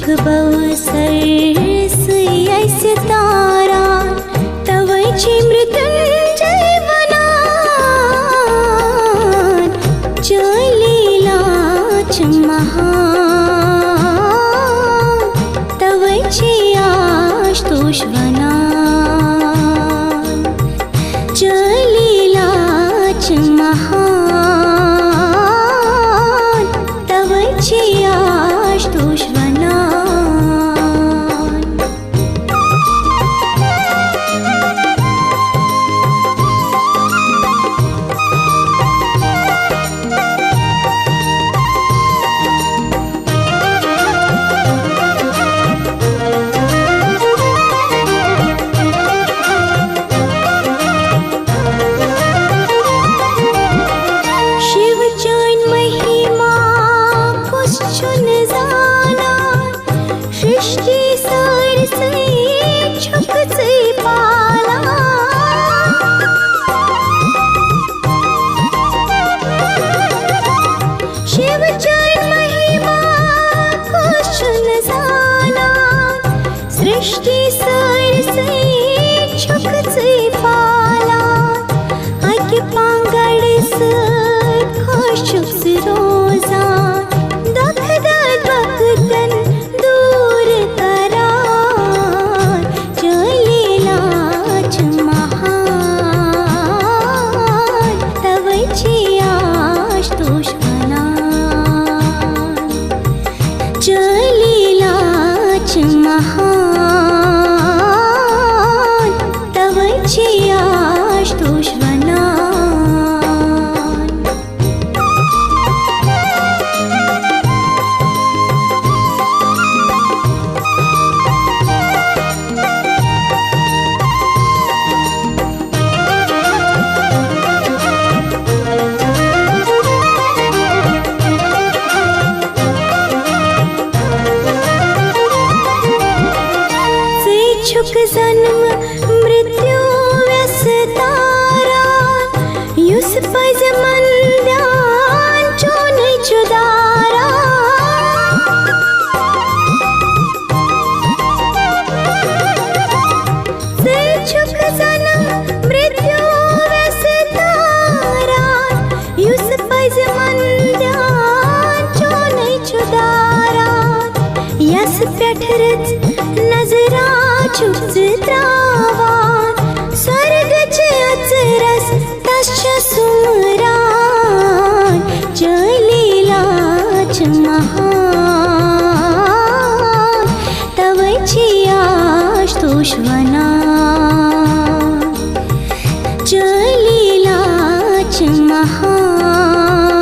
भवसर ऐसे तारा तवयछय मृत्युंजय वनान लीला च महान तवयछय आशुतोष वनान लीला च महान तवयछय आशुतोष सृष्टि सार से छुप से पाला शिव जैन महिमा कुछ न जाना सृष्टि सार से छुप से पाला आके पांगड़ से खुश से रोजा दुख दर्द बकतन लीला च महान तवयछय आशुतोष वनान छुक जन्म मृत्यु व्यसतारा युस पज मन ध्यान चोन चुदारा से छुक जन्म मृत्यु व्यसतारा युस पज मन ध्यान चोन चुदारा यस पेठरच नजरा त्रावान स्वर्ग च अचरस तश्च सुमरान लीला च महान तवयछय आशुतोष वनान लीला च महान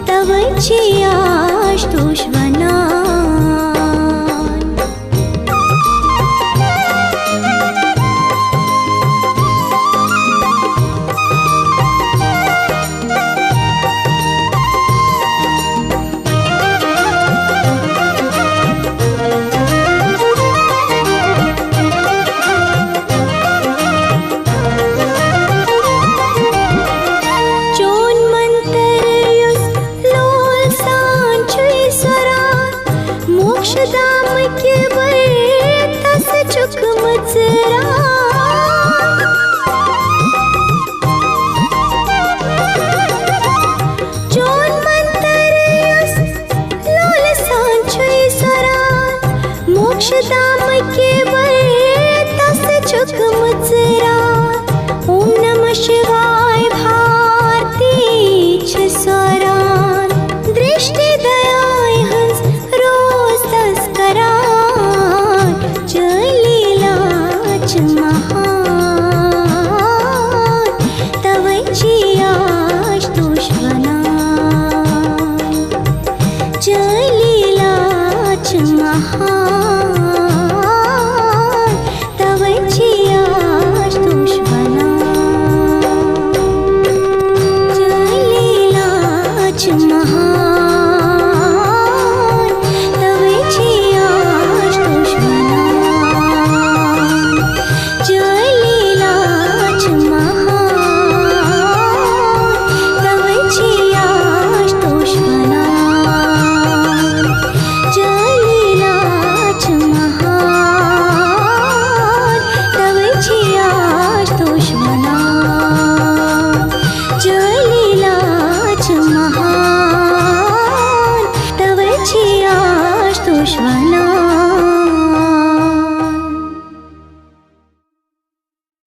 तवयछय आशुतोष वनान दाम के तस चुक मचरा जोन मंतर लोल सांछुई सरा मोक्ष दाम के तस चुक मचरा ओम नमः शिवाय भारती छ स्वरान दृष्टि दयाय हंस रोज तस्करान लीला च